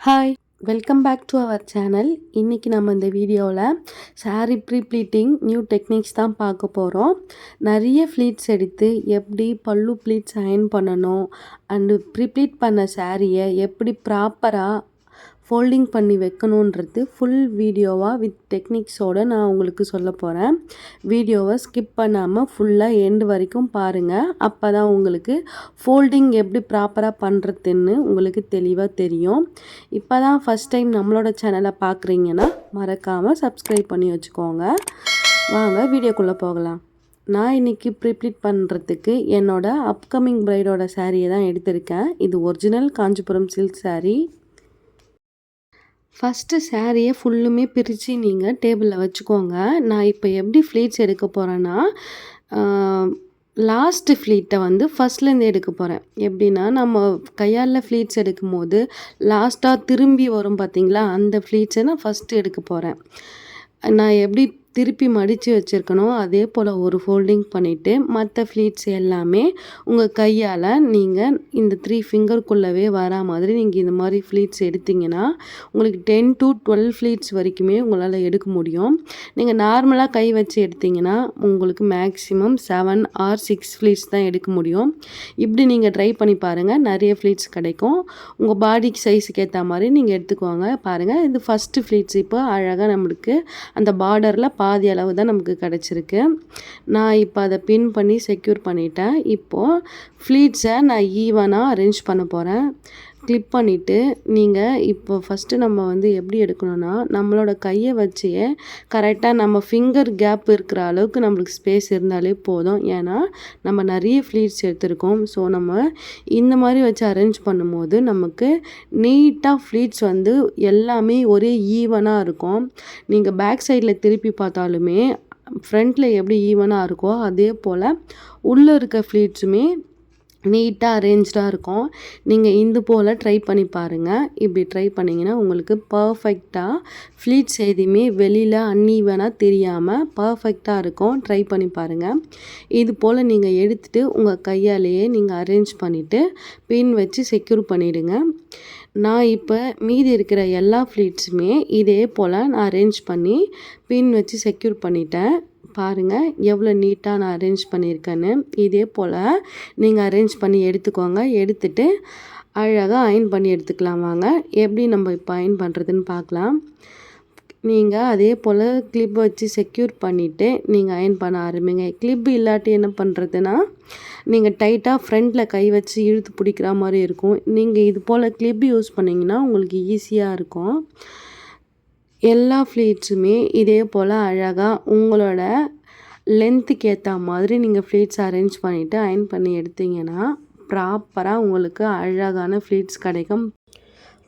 Hi, welcome back to our channel. இன்றைக்கி நம்ம இந்த வீடியோவில் saree ப்ளீட்டிங் நியூ டெக்னிக்ஸ் தான் பார்க்க போகிறோம். நிறைய ஃப்ளீட்ஸ் எடுத்து எப்படி பல்லு ப்ளீட்ஸ் அயர்ன் பண்ணணும் அண்டு ப்ளீட் பண்ண சாரியை எப்படி ப்ராப்பராக ஃபோல்டிங் பண்ணி வைக்கணுன்றது ஃபுல் வீடியோவாக வித் டெக்னிக்ஸோடு நான் உங்களுக்கு சொல்ல போகிறேன். வீடியோவை ஸ்கிப் பண்ணாமல் ஃபுல்லாக எண்டு வரைக்கும் பாருங்கள். அப்போ தான் உங்களுக்கு ஃபோல்டிங் எப்படி ப்ராப்பராக பண்ணுறதுன்னு உங்களுக்கு தெளிவாக தெரியும். இப்போ தான் ஃபஸ்ட் டைம் நம்மளோட சேனலை பார்க்குறீங்கன்னா மறக்காமல் சப்ஸ்கிரைப் பண்ணி வச்சுக்கோங்க. வாங்க வீடியோக்குள்ளே போகலாம். நான் இன்றைக்கி ப்ளீட் பண்ணுறதுக்கு என்னோடய அப்கமிங் ப்ரைடோட சாரியை தான் எடுத்திருக்கேன். இது original Kanchipuram silk sari. First சாரியை ஃபுல்லுமே பிரித்து நீங்கள் டேபிளில் வச்சுக்கோங்க. நான் இப்போ எப்படி ஃப்ளீட்ஸ் எடுக்க போகிறேன்னா, லாஸ்ட்டு ஃப்ளீட்டை வந்து ஃபஸ்ட்லேருந்து எடுக்க போகிறேன். எப்படின்னா, நம்ம கையால் ஃப்ளீட்ஸ் எடுக்கும்போது லாஸ்ட்டாக திரும்பி வரும் பார்த்திங்களா, அந்த ஃப்ளீட்ஸை நான் ஃபஸ்ட்டு எடுக்க போகிறேன். நான் எப்படி திருப்பி மடித்து வச்சுருக்கணும் அதே போல் ஒரு ஃபோல்டிங் பண்ணிவிட்டு மற்ற ஃப்ளீட்ஸ் எல்லாமே உங்கள் கையால் நீங்கள் இந்த 3 ஃபிங்கருக்குள்ளவே வரா மாதிரி நீங்கள் இந்த மாதிரி ஃப்ளீட்ஸ் எடுத்திங்கன்னா உங்களுக்கு 10 to 12 ஃப்ளீட்ஸ் வரைக்குமே உங்களால் எடுக்க முடியும். நீங்கள் நார்மலாக கை வச்சு எடுத்திங்கன்னா உங்களுக்கு மேக்ஸிமம் 7 or 6 ஃப்ளீட்ஸ் தான் எடுக்க முடியும். இப்படி நீங்கள் ட்ரை பண்ணி பாருங்கள், நிறைய ஃப்ளீட்ஸ் கிடைக்கும். உங்கள் பாடிக்கு சைஸுக்கு ஏற்ற மாதிரி நீங்கள் எடுத்துக்கோங்க. பாருங்கள், இது ஃபஸ்ட்டு ஃப்ளீட்ஸ். இப்போ அழகாக நம்மளுக்கு அந்த பார்டரில் பாதி அளவு தான் நமக்கு கிடச்சிருக்கு. நான் இப்போ அதை பின் பண்ணி செக்யூர் பண்ணிட்டேன். இப்போது ஃப்ளீட்ஸை நான் ஈவனாக அரேஞ்ச் பண்ண போகிறேன். கிளிப் பண்ணிவிட்டு நீங்கள் இப்போ ஃபஸ்ட்டு நம்ம வந்து எப்படி எடுக்கணும்னா, நம்மளோட கையை வச்சே கரெக்டாக நம்ம ஃபிங்கர் கேப் இருக்கிற அளவுக்கு நம்மளுக்கு ஸ்பேஸ் இருந்தாலே போதும். ஏன்னா நம்ம நிறைய ஃப்ளீட்ஸ் எடுத்துருக்கோம். ஸோ நம்ம இந்த மாதிரி வச்சு அரேஞ்ச் பண்ணும்போது நமக்கு நீட்டாக ஃப்ளீட்ஸ் வந்து எல்லாமே ஒரே ஈவனாக இருக்கும். நீங்கள் பேக் சைடில் திருப்பி பார்த்தாலுமே ஃப்ரண்ட்டில் எப்படி ஈவனாக இருக்கோ அதே போல் உள்ளே இருக்க ஃப்ளீட்ஸுமே நீட்டாக அரேஞ்ச்டாக இருக்கும். நீங்கள் இது போல் ட்ரை பண்ணி பாருங்கள். இப்படி ட்ரை பண்ணிங்கன்னா உங்களுக்கு பர்ஃபெக்டாக ஃப்ளீட்ஸ் எதுவுமே வெளியில் அன்ஈவனாக தெரியாமல் பர்ஃபெக்டாக இருக்கும். ட்ரை பண்ணி பாருங்கள். இது போல் நீங்கள் எடுத்துகிட்டு உங்கள் கையாலேயே நீங்கள் அரேஞ்ச் பண்ணிவிட்டு பின் வச்சு செக்யூர் பண்ணிவிடுங்க. நான் இப்போ மீதி இருக்கிற எல்லா ஃப்ளீட்ஸுமே இதே போல் நான் அரேஞ்ச் பண்ணி பின் வச்சு செக்யூர் பண்ணிட்டேன். பாருங்கள் எவ்வளோ நீட்டாக நான் அரேஞ்ச் பண்ணியிருக்கேன்னு. இதே போல் நீங்கள் அரேஞ்ச் பண்ணி எடுத்துக்கோங்க. எடுத்துகிட்டு அழகாக அயர்ன் பண்ணி எடுத்துக்கலாம். வாங்க எப்படி நம்ம இப்போ அயர்ன் பண்ணுறதுன்னு பார்க்கலாம். நீங்கள் அதே போல் கிளிப் வச்சு செக்யூர் பண்ணிவிட்டு நீங்கள் அயர்ன் பண்ண ஆரம்பிங்க. கிளிப் இல்லாட்டி என்ன பண்ணுறதுன்னா, நீங்கள் டைட்டாக ஃப்ரண்ட்டில் கை வச்சு இழுத்து பிடிக்கிற மாதிரி இருக்கும். நீங்கள் இது போல் கிளிப் யூஸ் பண்ணிங்கன்னா உங்களுக்கு ஈஸியாக இருக்கும். எல்லா ஃப்ளீட்ஸுமே இதே போல் அழகாக உங்களோட லென்த்துக்கு ஏற்ற மாதிரி நீங்கள் ஃப்ளீட்ஸ் அரேஞ்ச் பண்ணிவிட்டு அயர்ன் பண்ணி எடுத்திங்கன்னா ப்ராப்பராக உங்களுக்கு அழகான ஃப்ளீட்ஸ் கிடைக்கும்.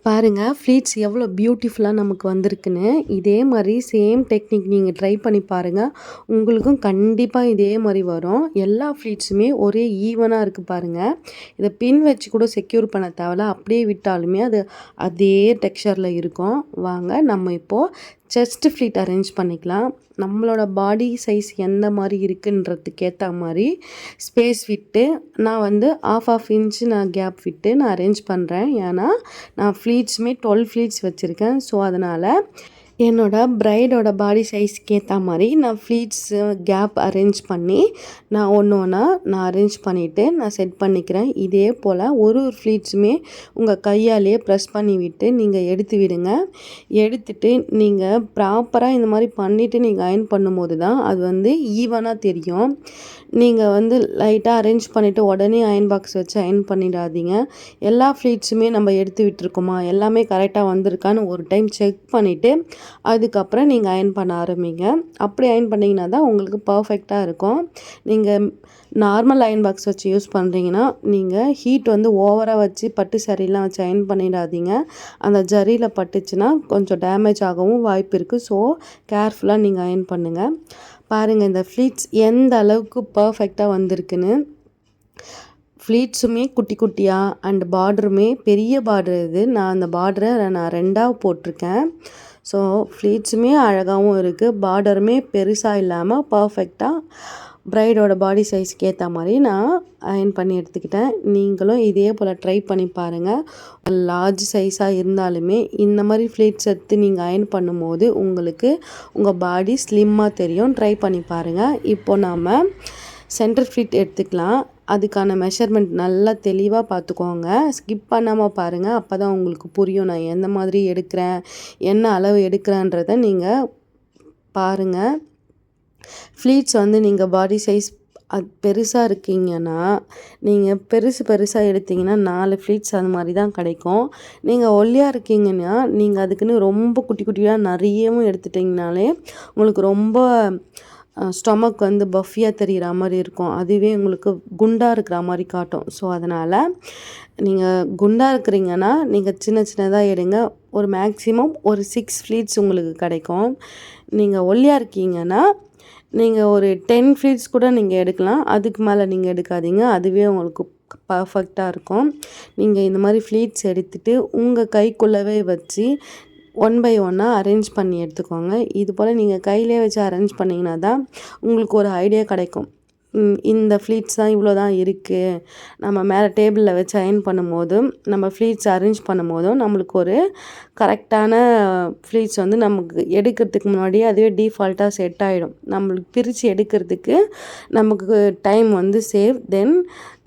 பாருங்கள் ஃப்ளீட்ஸ் எவ்வளோ பியூட்டிஃபுல்லாக நமக்கு வந்திருக்குன்னு. இதே மாதிரி சேம் டெக்னிக் நீங்கள் ட்ரை பண்ணி பாருங்கள். உங்களுக்கும் கண்டிப்பாக இதே மாதிரி வரும். எல்லா ஃப்ளீட்ஸுமே ஒரே ஈவனாக இருக்குது பாருங்கள். இதை பின் வச்சு கூட செக்யூர் பண்ண தேவையில்ல, அப்படியே விட்டாலுமே அது அதே டெக்ஸ்சரில் இருக்கும். வாங்க நம்ம இப்போது செஸ்ட் ஃப்ளீட் அரேஞ்ச் பண்ணிக்கலாம். நம்மளோட பாடி சைஸ் எந்த மாதிரி இருக்குன்றதுக்கு ஏற்ற மாதிரி ஸ்பேஸ் விட்டு நான் வந்து ஆஃப் இன்ச்சு நான் கேப் விட்டு நான் அரேஞ்ச் பண்ணுறேன். ஏன்னா நான் ஃப்ளீட்ஸுமே 12 ஃப்ளீட்ஸ் வச்சுருக்கேன். ஸோ அதனால் என்னோடய ப்ரைடோட பாடி சைஸ்க்கு ஏற்ற மாதிரி நான் ஃப்ளீட்ஸு கேப் அரேஞ்ச் பண்ணி நான் ஒன்று ஒன்றா நான் அரேஞ்ச் பண்ணிவிட்டு நான் செட் பண்ணிக்கிறேன். இதே போல் ஒரு ஃப்ளீட்ஸுமே உங்கள் கையாலேயே ப்ரெஸ் பண்ணி விட்டு நீங்கள் எடுத்து விடுங்க. எடுத்துகிட்டு நீங்கள் ப்ராப்பராக இந்த மாதிரி பண்ணிவிட்டு நீங்கள் அயர்ன் பண்ணும்போது தான் அது வந்து ஈவனாக தெரியும். நீங்கள் வந்து லைட்டாக அரேஞ்ச் பண்ணிவிட்டு உடனே அயர்ன் பாக்ஸ் வச்சு அயர்ன் பண்ணிடாதீங்க. எல்லா ஃப்ளீட்ஸுமே நம்ம எடுத்து விட்டுருக்கோமா, எல்லாமே கரெக்டாக வந்திருக்கான்னு ஒரு டைம் செக் பண்ணிவிட்டு அதுக்கப்புறம் நீங்கள் அயர்ன் பண்ண ஆரம்பிங்க. அப்படி அயர்ன் பண்ணிங்கன்னா தான் உங்களுக்கு பர்ஃபெக்டாக இருக்கும். நீங்கள் நார்மல் அயர்ன் பாக்ஸ் வச்சு யூஸ் பண்ணுறீங்கன்னா நீங்கள் ஹீட் வந்து ஓவராக வச்சு பட்டு சாரீலாம் வச்சு அயர்ன் பண்ணிடாதீங்க. அந்த ஜரியில் பட்டுச்சுன்னா கொஞ்சம் டேமேஜ் ஆகவும் வாய்ப்பு இருக்குது. ஸோ கேர்ஃபுல்லாக நீங்கள் அயர்ன் பண்ணுங்கள். பாருங்கள் இந்த ஃப்ளீட்ஸ் எந்த அளவுக்கு பர்ஃபெக்டாக வந்திருக்குன்னு. ஃப்ளீட்ஸுமே குட்டி குட்டியாக அண்ட் பார்டருமே பெரிய பார்டர். இது நான் அந்த பார்டரை நான் 2ஆக போட்டிருக்கேன். ஸோ ஃப்ளீட்ஸுமே அழகாகவும் இருக்குது, பார்டருமே பெருசாக இல்லாமல் பர்ஃபெக்டாக ப்ரைடோட பாடி சைஸ்க்கு ஏற்ற மாதிரி நான் அயர்ன் பண்ணி எடுத்துக்கிட்டேன். நீங்களும் இதே போல் ட்ரை பண்ணி பாருங்கள். லார்ஜ் சைஸாக இருந்தாலுமே இந்த மாதிரி ஃப்ளீட்ஸ் எடுத்து நீங்கள் அயர்ன் பண்ணும்போது உங்களுக்கு உங்கள் பாடி ஸ்லிம்மாக தெரியும். ட்ரை பண்ணி பாருங்கள். இப்போது நாம் சென்டர் ஃப்ளீட் எடுத்துக்கலாம். அதுக்கான மெஷர்மெண்ட் நல்லா தெளிவாக பார்த்துக்கோங்க. ஸ்கிப் பண்ணாமல் பாருங்கள். அப்போ தான் உங்களுக்கு புரியும் நான் எந்த மாதிரி எடுக்கிறேன், என்ன அளவு எடுக்கிறேன்றதை நீங்கள் பாருங்கள். ஃப்ளீட்ஸ் வந்து நீங்கள் பாடி சைஸ் பெருசாக இருக்கீங்கன்னா நீங்கள் பெருசாக எடுத்தீங்கன்னா 4 ஃப்ளீட்ஸ் அந்த மாதிரி தான் கிடைக்கும். நீங்கள் ஒல்லியாக இருக்கீங்கன்னா நீங்கள் அதுக்குன்னு ரொம்ப குட்டி குட்டியாக நிறையவும் எடுத்துட்டிங்கனாலே உங்களுக்கு ரொம்ப ஸ்டொமக் வந்து பஃபியாக தெரிகிற மாதிரி இருக்கும். அதுவே உங்களுக்கு குண்டாக இருக்கிற மாதிரி காட்டும். ஸோ அதனால் நீங்கள் குண்டாக இருக்கிறீங்கன்னா நீங்கள் சின்னதாக எடுங்க. ஒரு மேக்ஸிமம் ஒரு 6 ஃப்ளீட்ஸ் உங்களுக்கு கிடைக்கும். நீங்கள் ஒல்லியாக இருக்கீங்கன்னா நீங்கள் ஒரு 10 ஃப்ளீட்ஸ் கூட நீங்கள் எடுக்கலாம். அதுக்கு மேலே நீங்கள் எடுக்காதீங்க. அதுவே உங்களுக்கு பர்ஃபெக்டாக இருக்கும். நீங்கள் இந்த மாதிரி ஃப்ளீட்ஸ் எடுத்துகிட்டு உங்கள் கைக்குள்ளவே வச்சு 1 பை 1 அரேஞ்ச் பண்ணி எடுத்துக்கோங்க. இது போல் நீங்கள் கையிலே வச்சு அரேஞ்ச் பண்ணிங்கன்னா தான் உங்களுக்கு ஒரு ஐடியா கிடைக்கும். இந்த ஃப்ளீட்ஸ் தான் இவ்வளோ தான் இருக்குது. நம்ம மேலே டேபிளில் வச்சு அயர்ன் பண்ணும்போதும் நம்ம ஃப்ளீட்ஸ் அரேஞ்ச் பண்ணும்போதும் நம்மளுக்கு ஒரு கரெக்டான ஃப்ளீட்ஸ் வந்து நமக்கு எடுக்கிறதுக்கு முன்னாடியே அதுவே டீஃபால்ட்டாக செட் ஆகிடும். நம்மளுக்கு பிரித்து எடுக்கிறதுக்கு நமக்கு டைம் வந்து சேவ். தென்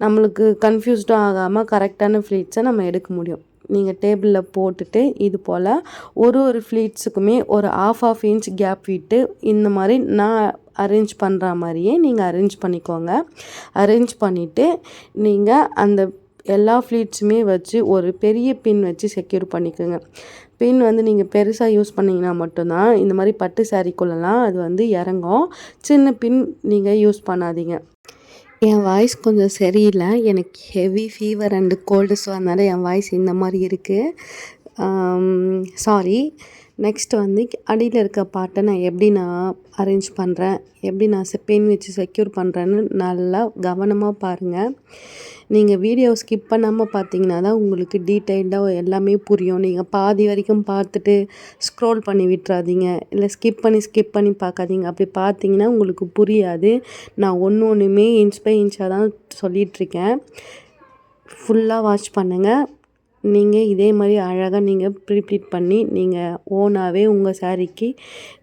நம்மளுக்கு கன்ஃபியூஸ்டும் ஆகாமல் கரெக்டான ஃப்ளீட்ஸை நம்ம எடுக்க முடியும். நீங்கள் டேபிளில் போட்டுட்டு இது போல் ஒரு ஃப்ளீட்ஸுக்குமே ஒரு ½ இன்ச் கேப் விட்டு இந்த மாதிரி நான் அரேஞ்ச் பண்ணுற மாதிரியே நீங்கள் அரேஞ்ச் பண்ணிக்கோங்க. அரேஞ்ச் பண்ணிவிட்டு நீங்கள் அந்த எல்லா ஃப்ளீட்ஸுமே வச்சு ஒரு பெரிய பின் வச்சு செக்யூர் பண்ணிக்கோங்க. பின் வந்து நீங்கள் பெருசாக யூஸ் பண்ணிங்கன்னா மட்டும்தான் இந்த மாதிரி பட்டு சாரீக்குள்ளலாம் அது வந்து இறங்கும். சின்ன பின் நீங்கள் யூஸ் பண்ணாதீங்க. என் வாய்ஸ் கொஞ்சம் சரியில்லை. எனக்கு heavy fever and cold. So அதனால் என் வாய்ஸ் இந்த மாதிரி இருக்குது. சாரி. நெக்ஸ்ட் வந்து அடியில் இருக்க பார்ட்டை நான் எப்படி அரேஞ்ச் பண்ணுறேன், எப்படி நான் பெயின் வச்சு செக்யூர் பண்ணுறேன்னு நல்லா கவனமாக பாருங்கள். நீங்கள் வீடியோ ஸ்கிப் பண்ணாமல் பார்த்தீங்கன்னா தான் உங்களுக்கு டீட்டெயில்டாக எல்லாமே புரியும். நீங்கள் பாதி வரைக்கும் பார்த்துட்டு ஸ்க்ரோல் பண்ணி விட்டுறாதீங்க. இல்லை ஸ்கிப் பண்ணி பார்க்காதீங்க. அப்படி பார்த்தீங்கன்னா உங்களுக்கு புரியாது. நான் ஒன்றுமே இன்ச் பை இன்ச்சாக தான் சொல்லிகிட்ருக்கேன். ஃபுல்லாக வாட்ச் பண்ணுங்கள். நீங்கள் இதே மாதிரி அழகாக நீங்கள் ப்ரீப்ளீட் பண்ணி நீங்கள் ஓனாகவே உங்கள் சாரீக்கு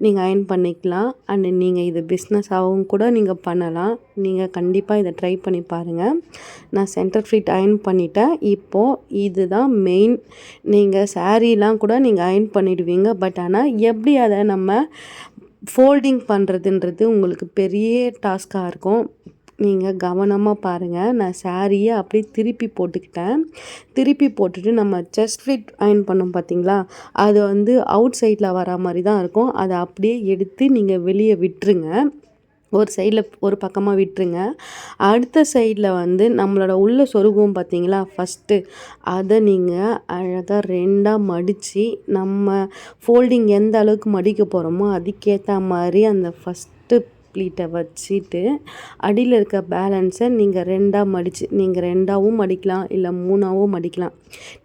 நீங்கள் அயர்ன் பண்ணிக்கலாம். அண்டு நீங்கள் இது பிஸ்னஸாகவும் கூட நீங்கள் பண்ணலாம். நீங்கள் கண்டிப்பாக இதை ட்ரை பண்ணி பாருங்கள். நான் சென்டர் ஃப்ளீட் அயர்ன் பண்ணிட்டேன். இப்போது இதுதான் மெயின். நீங்கள் சாரீலாம் கூட நீங்கள் அயர்ன் பண்ணிடுவீங்க. பட் ஆனால் எப்படி அதை நம்ம ஃபோல்டிங் பண்ணுறதுன்றது உங்களுக்கு பெரிய டாஸ்க்காக இருக்கும். நீங்கள் கவனமாக பாருங்கள். நான் சாரியை அப்படியே திருப்பி போட்டுக்கிட்டேன். திருப்பி போட்டுட்டு நம்ம செஸ்ட் ஃப்ளீட் அயர்ன் பண்ணோம் பார்த்தீங்களா, அது வந்து அவுட் சைடில் வர மாதிரி தான் இருக்கும். அதை அப்படியே எடுத்து நீங்கள் வெளியே விட்டுருங்க. ஒரு சைடில் ஒரு பக்கமாக விட்டுருங்க. அடுத்த சைடில் வந்து நம்மளோட உள்ள சொருகுவோம் பார்த்தீங்களா, ஃபஸ்ட்டு அதை நீங்கள் அழகாக 2ஆக மடித்து நம்ம ஃபோல்டிங் எந்த அளவுக்கு மடிக்க போகிறோமோ அதுக்கேற்ற மாதிரி அந்த ஃபஸ்ட்டு ப்ளீட்டை வச்சுட்டு அடியில் இருக்க பேலன்ஸை நீங்கள் 2ஆக மடித்து நீங்கள் 2ஆகவும் மடிக்கலாம், இல்லை 3ஆகவும் மடிக்கலாம்.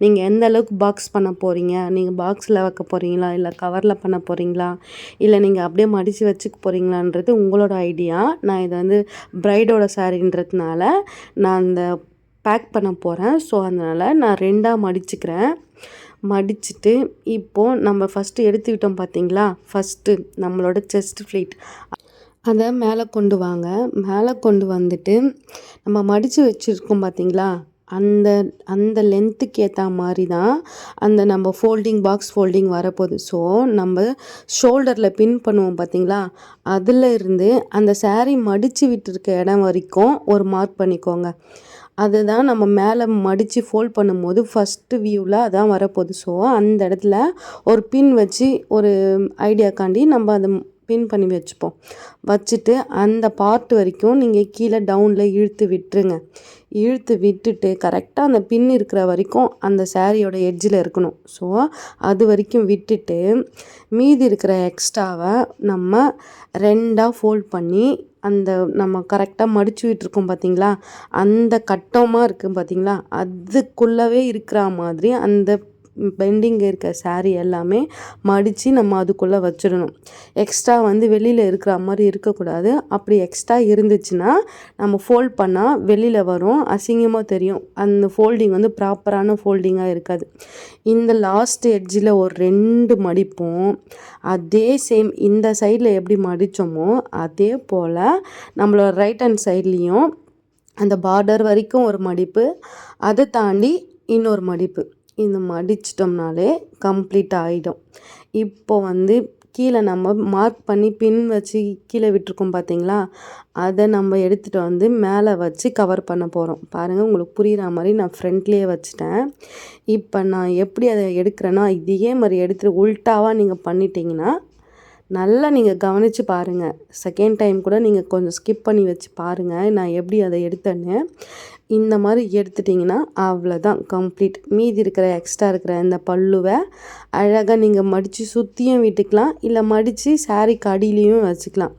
நீங்கள் எந்த அளவுக்கு பாக்ஸ் பண்ண போகிறீங்க, நீங்கள் பாக்ஸில் வைக்க போகிறீங்களா, இல்லை கவரில் பண்ண போகிறீங்களா, இல்லை நீங்கள் அப்படியே மடித்து வச்சுக்க போகிறீங்களான்றது உங்களோட ஐடியா. நான் இதை வந்து ப்ரைடோட சாரின்றதுனால நான் அந்த பேக் பண்ண போகிறேன். ஸோ அதனால் நான் 2ஆக மடிச்சுக்கிறேன். மடிச்சுட்டு இப்போது நம்ம ஃபஸ்ட்டு எடுத்துக்கிட்டோம் பார்த்தீங்களா, ஃபஸ்ட்டு நம்மளோட செஸ்ட் ஃப்ளீட் அதை மேலே கொண்டு வாங்க. மேலே கொண்டு வந்துட்டு நம்ம மடித்து வச்சுருக்கோம் பார்த்தீங்களா, அந்த லென்த்துக்கு ஏற்ற மாதிரி தான் அந்த நம்ம பாக்ஸ் ஃபோல்டிங் வரப்போகுது. ஸோ நம்ம ஷோல்டரில் பின் பண்ணுவோம் பார்த்தீங்களா, அதில் இருந்து அந்த சாரீ மடித்து விட்டுருக்க இடம் வரைக்கும் ஒரு மார்க் பண்ணிக்கோங்க. அதுதான் நம்ம மேலே மடித்து ஃபோல்ட் பண்ணும்போது ஃபஸ்ட்டு வியூவில் அதான் வரப்போகுது. ஸோ அந்த இடத்துல ஒரு பின் வச்சு ஒரு ஐடியாக்காண்டி நம்ம அதை பின் பண்ணி வச்சுப்போம். வச்சுட்டு அந்த பார்ட் வரைக்கும் நீங்கள் கீழே டவுனில் இழுத்து விட்டுருங்க. இழுத்து விட்டுட்டு கரெக்டாக அந்த பின் இருக்கிற வரைக்கும் அந்த சாரியோட எட்ஜில் இருக்கணும். ஸோ அது வரைக்கும் விட்டுட்டு மீதி இருக்கிற எக்ஸ்ட்ராவை நம்ம 2ஆக ஃபோல்ட் பண்ணி அந்த நம்ம கரெக்டாக மடித்து விட்டுருக்கோம் பார்த்தீங்களா, அந்த கட்டமாக இருக்குது பார்த்தீங்களா, அதுக்குள்ளவே இருக்கிற மாதிரி அந்த பெண்டிங் இருக்க சாரீ எல்லாமே மடித்து நம்ம அதுக்குள்ளே வச்சிடணும். எக்ஸ்ட்ரா வந்து வெளியில் இருக்கிற மாதிரி இருக்கக்கூடாது. அப்படி எக்ஸ்ட்ரா இருந்துச்சுன்னா நம்ம ஃபோல்ட் பண்ணால் வெளியில் வரும், அசிங்கமாக தெரியும். அந்த ஃபோல்டிங் வந்து ப்ராப்பரான ஃபோல்டிங்காக இருக்காது. இந்த லாஸ்ட் எட்ஜில் ஒரு 2 மடிப்பும் அதே சேம் இந்த சைடில் எப்படி மடித்தோமோ அதே போல் நம்மளோட ரைட் ஹேண்ட் சைட்லேயும் அந்த பார்டர் வரைக்கும் ஒரு மடிப்பு, அதை தாண்டி இன்னொரு மடிப்பு. இந்த மடிச்சிட்டோம்னாலே கம்ப்ளீட் ஆகிடும். இப்போ வந்து கீழே நம்ம மார்க் பண்ணி பின் வச்சு கீழே விட்டுருக்கோம் பார்த்தீங்களா, அதை நம்ம எடுத்துகிட்டு வந்து மேலே வச்சு கவர் பண்ண போகிறோம். பாருங்கள், உங்களுக்கு புரிகிற மாதிரி நான் ஃப்ரண்ட்லேயே வச்சுட்டேன். இப்போ நான் எப்படி அதை எடுக்கிறேன்னா, இதே மாதிரி எடுத்துகிட்டு உல்ட்டாவாக நீங்கள் பண்ணிட்டீங்கன்னா நல்லா நீங்கள் கவனித்து பாருங்கள். செகண்ட் டைம் கூட நீங்கள் கொஞ்சம் ஸ்கிப் பண்ணி வச்சு பாருங்கள் நான் எப்படி அதை எடுத்தேன்னு. இந்த மாதிரி எடுத்துட்டிங்கன்னா அவ்வளோதான் கம்ப்ளீட். மீதி இருக்கிற எக்ஸ்ட்ரா இருக்கிற இந்த பல்லுவை அழகாக நீங்கள் மடித்து சுற்றியும் விட்டுக்கலாம், இல்லை மடித்து சாரீக்கு அடியிலையும் வச்சுக்கலாம்.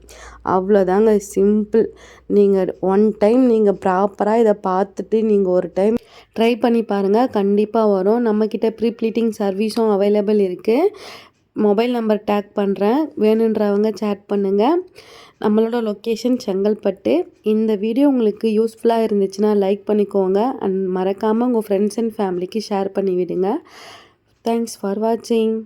அவ்வளோதாங்க, சிம்பிள். நீங்கள் ஒன் டைம் நீங்கள் ப்ராப்பராக இதை பார்த்துட்டு நீங்கள் ஒரு டைம் ட்ரை பண்ணி பாருங்கள், கண்டிப்பாக வரும். நம்மக்கிட்ட ப்ரீ ப்ளீட்டிங் சர்வீஸும் அவைலபிள் இருக்குது. மொபைல் நம்பர் டேக் பண்ணுறேன், வேணுன்றவங்க சேட் பண்ணுங்கள். நம்மளோட லொக்கேஷன் செங்கல்பட்டு. இந்த வீடியோ உங்களுக்கு யூஸ்ஃபுல்லாக இருந்துச்சுன்னா லைக் பண்ணிக்கோங்க அண்ட் மறக்காமல் உங்கள் ஃப்ரெண்ட்ஸ் அண்ட் ஃபேமிலிக்கு ஷேர் பண்ணி விடுங்க. தேங்க்ஸ் ஃபார் வாட்சிங்.